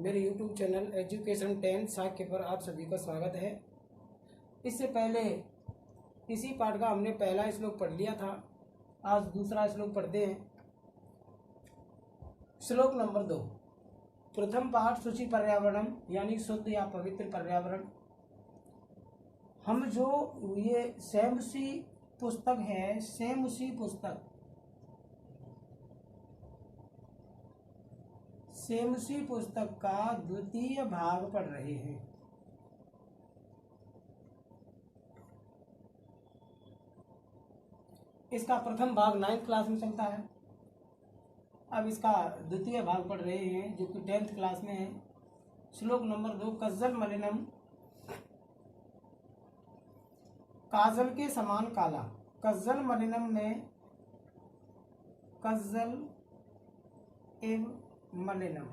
मेरे YouTube channel education 10 Shakya पर आप सभी का स्वागत है। इससे पहले इसी पाठ का हमने पहला श्लोक पढ़ लिया था। आज दूसरा श्लोक पढ़ते हैं। श्लोक नंबर 2। प्रथम पाठ शुचि पर्यावरण यानी शुद्ध या पवित्र पर्यावरण। हम जो ये सेमसी पुस्तक है, सेमसी पुस्तक का द्वितीय भाग पढ़ रहे हैं। इसका प्रथम भाग 9th क्लास में चलता है। अब इसका द्वितीय भाग पढ़ रहे हैं जो कि 10th क्लास में है। श्लोक नंबर 2। कज्जल मलिनम, काजल के समान काला। कज्जल मलिनम में कज्जल एवं मलिनम,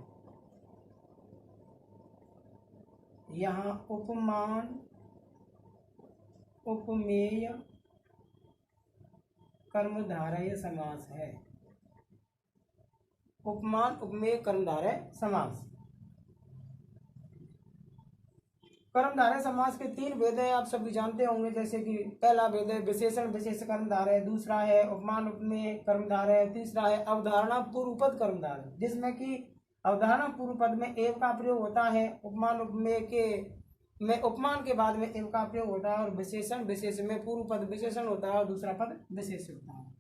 यहाँ उपमान उपमेय कर्मधारय समास है। उपमान उपमेय कर्मधारय समास। कर्मधारय समास के 3 भेद हैं, आप सभी जानते होंगे। जैसे कि पहला भेद है विशेषण विशेष कर्मधारय, दूसरा है उपमान उपमेय कर्मधारय, तीसरा है अवधारणा पूर्वपद कर्मधारय, जिसमें कि अवधारणा पूर्व पद में एव का प्रयोग होता है। उपमान उपमेय के में उपमान के बाद में एव का प्रयोग होता है, और विशेषण विशेष में पूर्व पद विशेषण होता है और दूसरा पद विशेष होता है।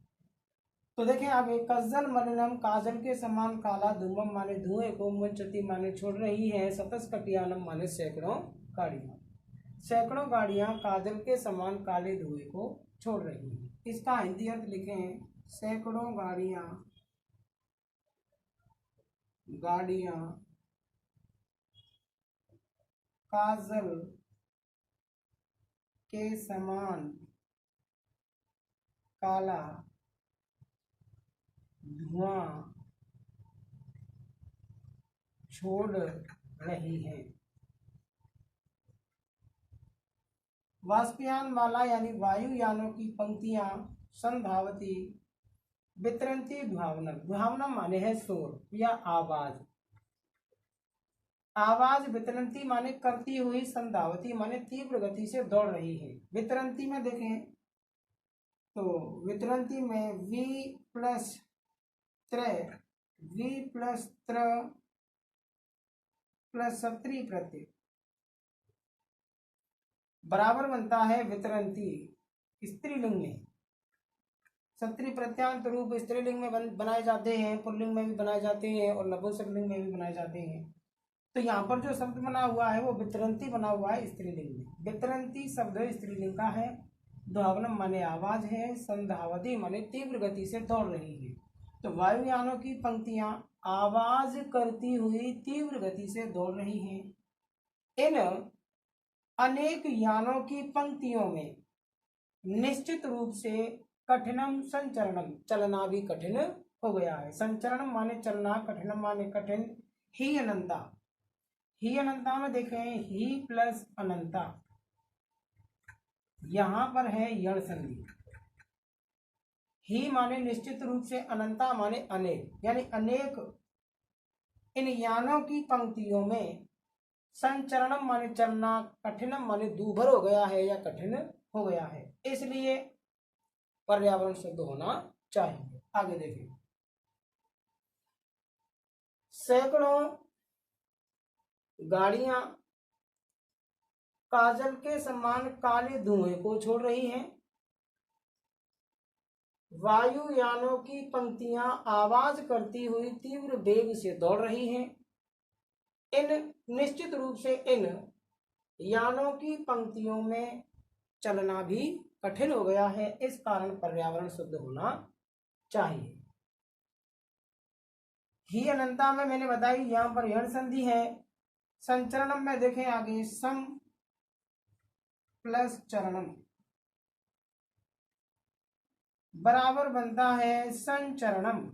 तो देखें आगे। कज्जल मलिनम, काजल के समान काला। धूमम माने धुएं को, मुंचति माने छोड़ रही है, सतस्कटियानम माने सैकड़ों गाड़ियां। सैकड़ों गाड़ियां काजल के समान काले धुएं को छोड़ रही हैं। इसका हिंदी अर्थ लिखें। सैकड़ों गाड़ियां काजल के समान काला धुआं छोड़ रही है। वाष्पयान माला यानी वायुयानों की पंक्तियां संधावती वितरंती ध्वावनम। ध्वावनम माने है शोर या आवाज। आवाज वितरंती माने करती हुई, संधावती माने तीव्र गति से दौड़ रही है। वितरंती में देखें तो वितरंती में v प्लस त्र प्लस सत्री प्रत्यय बराबर बनता है वितरंती। स्त्रीलिंग में सत्री प्रत्यांत रूप स्त्रीलिंग में बनाए जाते हैं, पुल्लिंग में भी बनाए जाते हैं और नपुंसकलिंग में भी बनाए जाते हैं। तो यहाँ पर जो शब्द बना हुआ है वो वितरंती बना हुआ है स्त्रीलिंग में। वितरंती शब्द स्त्रीलिंग का है। ध्वावनम माने आवाज है, संधावती माने तीव्र गति से दौड़ रही है। तो वायुयानों की पंक्तियां आवाज करती हुई तीव्र गति से दौड़ रही हैं। इन अनेक यानों की पंक्तियों में निश्चित रूप से कठिनम संचरणम, चलना भी कठिन हो गया है। संचरणम माने चलना, कठिनम माने कठिन। ही अनंता, ही अनंता में देखें ही प्लस अनंता, यहां पर है यण संधि। ही माने निश्चित रूप से, अनंता माने अनेक, यानी अनेक इन यानों की पंक्तियों में संचरणम माने चलना, कठिनम माने दूभर हो गया है या कठिन हो गया है, इसलिए पर्यावरण शुद्ध होना चाहिए। आगे देखिए। सैकड़ों गाड़ियां काजल के समान काले धुएं को छोड़ रही हैं। वायुयानों की पंक्तियां आवाज करती हुई तीव्र वेग से दौड़ रही हैं। इन निश्चित रूप से इन यानों की पंक्तियों में चलना भी कठिन हो गया है, इस कारण पर्यावरण शुद्ध होना चाहिए। ही अनंता में मैंने बताई यहां पर यण संधि है। संचरणम में देखें आगे सम प्लस चरणम बराबर बनता है संचरणम।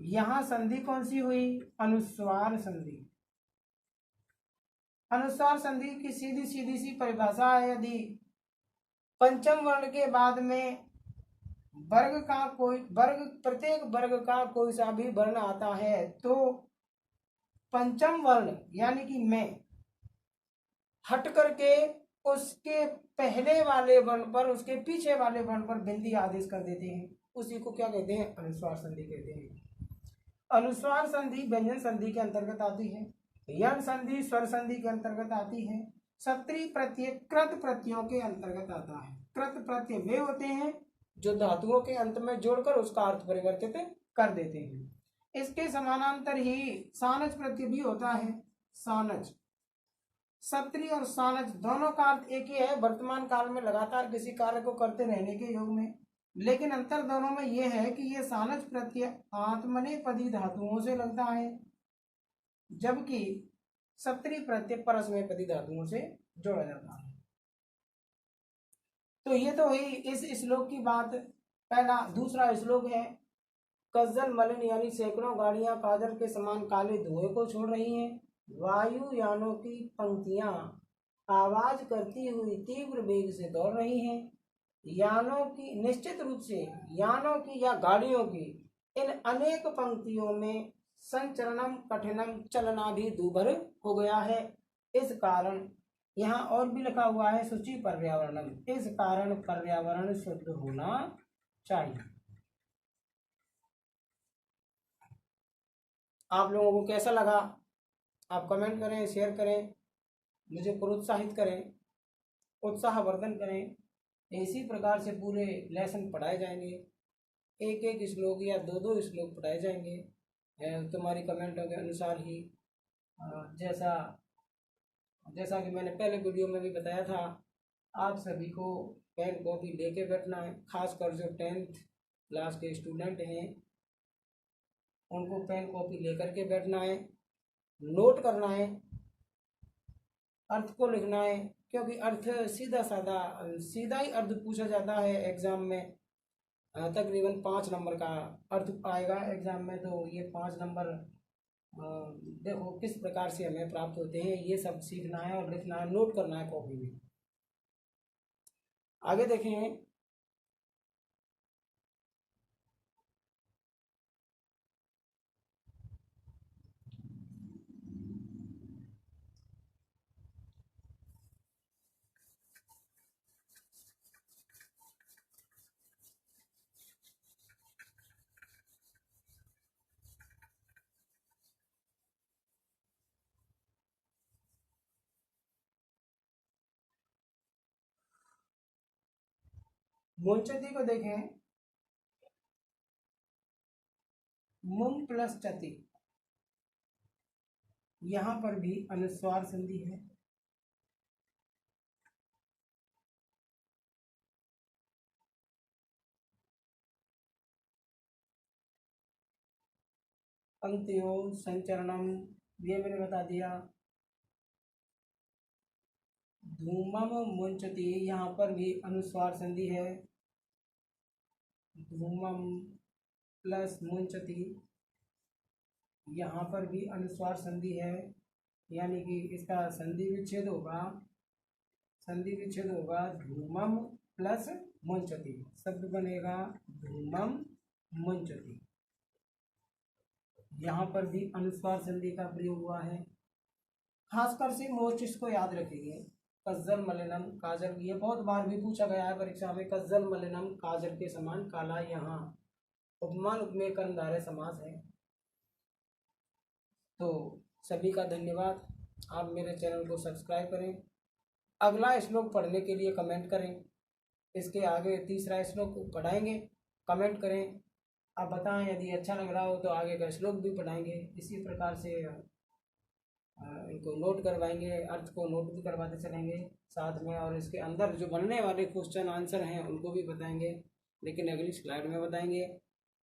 यहां संधि कौन सी हुई? अनुस्वार संधि। अनुस्वार संधि की सीधी सीधी सी परिभाषा है, यदि पंचम वर्ण के बाद में प्रत्येक वर्ग का कोई सा भी वर्ण आता है तो पंचम वर्ण यानी कि मैं हट करके उसके पहले वाले वर्ण पर, उसके पीछे वाले वर्ण पर बिंदी आदेश कर देते हैं, उसी को क्या कहते हैं? अनुस्वार संधि कहते हैं। अनुस्वार संधि व्यंजन संधि के अंतर्गत आती है। यण संधि स्वर संधि के अंतर्गत आती है। सत्री प्रत्यय कृत प्रत्ययों के अंतर्गत आता है। कृत प्रत्यय वे होते हैं जो धातुओं के अंत में जोड़कर उसका अर्थ परिवर्तित कर देते हैं। इसके समानांतर ही सानज प्रत्यय भी होता है। सानज, सत्री और सानज दोनों का अर्थ एक ही है, वर्तमान काल में लगातार किसी कार्य को करते रहने के योग में। लेकिन अंतर दोनों में यह है कि यह सानज प्रत्यय आत्मनेपदी धातुओं से लगता है, जबकि सत्री प्रत्यय परस्मैपदी धातुओं से जोड़ा जाता है। तो ये तो हुई इस श्लोक की बात। पहला। दूसरा श्लोक है, कज्जल मलिन यानी सैकड़ों गाड़ियां काजल के समान काले धुएं को छोड़ रही हैं। वायुयानों की पंक्तियां आवाज करती हुई तीव्र वेग से दौड़ रही हैं। यानों की, निश्चित रूप से यानों की या गाड़ियों की इन अनेक पंक्तियों में संचरणम कठिनम, चलना भी दूभर हो गया है। इस कारण यहाँ और भी लिखा हुआ है शुचि पर्यावरणम, इस कारण पर्यावरण शुद्ध होना चाहिए। आप लोगों को कैसा लगा? आप कमेंट करें, शेयर करें, मुझे प्रोत्साहित करें, उत्साहवर्धन करें। इसी प्रकार से पूरे लेसन पढ़ाए जाएंगे, एक एक श्लोक या दो दो श्लोक पढ़ाए जाएंगे तुम्हारी कमेंटों के अनुसार ही। जैसा कि मैंने पहले वीडियो में भी बताया था, आप सभी को पेन कॉपी लेके बैठना है। खासकर जो 10th क्लास के स्टूडेंट हैं उनको पेन कॉपी लेकर के बैठना है, नोट करना है, अर्थ को लिखना है, क्योंकि अर्थ सीधा ही अर्थ पूछा जाता है एग्जाम में। तकरीबन 5 नंबर का अर्थ आएगा एग्जाम में। तो ये 5 नंबर देखो किस प्रकार से हमें प्राप्त होते हैं, ये सब सीखना है और लिखना है, नोट करना है कॉपी में। आगे देखें, मुंचती को देखें, मुंग प्लस चति, यहां पर भी अनुस्वार संधि है। पंक्तियों संचरणम ये मैंने बता दिया। धूमम मुंचती, यहाँ पर भी अनुस्वार संधि है। धूमम प्लस मुंचती, यहाँ पर भी अनुस्वार संधि है, यानी कि इसका संधि विच्छेद होगा। धूमम प्लस मुंचती, शब्द बनेगा धूमम मुंचती। यहाँ पर भी अनुस्वार संधि का प्रयोग हुआ है। खासकर से मोस्ट इसको याद रखिए, कज्जल मलिनम काजल, ये बहुत बार भी पूछा गया है परीक्षा में। कज्जल मलिनम काजल के समान काला, यहाँ उपमान उपमेय कर्मधारय समास है। तो सभी का धन्यवाद। आप मेरे चैनल को सब्सक्राइब करें, अगला श्लोक पढ़ने के लिए कमेंट करें। इसके आगे तीसरा श्लोक पढ़ाएंगे, कमेंट करें, आप बताएं। यदि अच्छा लग रहा हो तो आगे का श्लोक भी पढ़ाएंगे। इसी प्रकार से इनको नोट करवाएंगे, अर्थ को नोट भी करवाते चलेंगे साथ में, और इसके अंदर जो बनने वाले क्वेश्चन आंसर हैं उनको भी बताएंगे, लेकिन अगली स्लाइड में बताएंगे।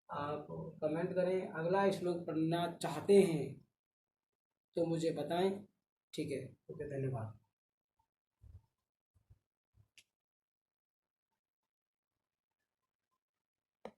आप कमेंट करें, अगला श्लोक पढ़ना चाहते हैं तो मुझे बताएं। ठीक है, ओके, धन्यवाद।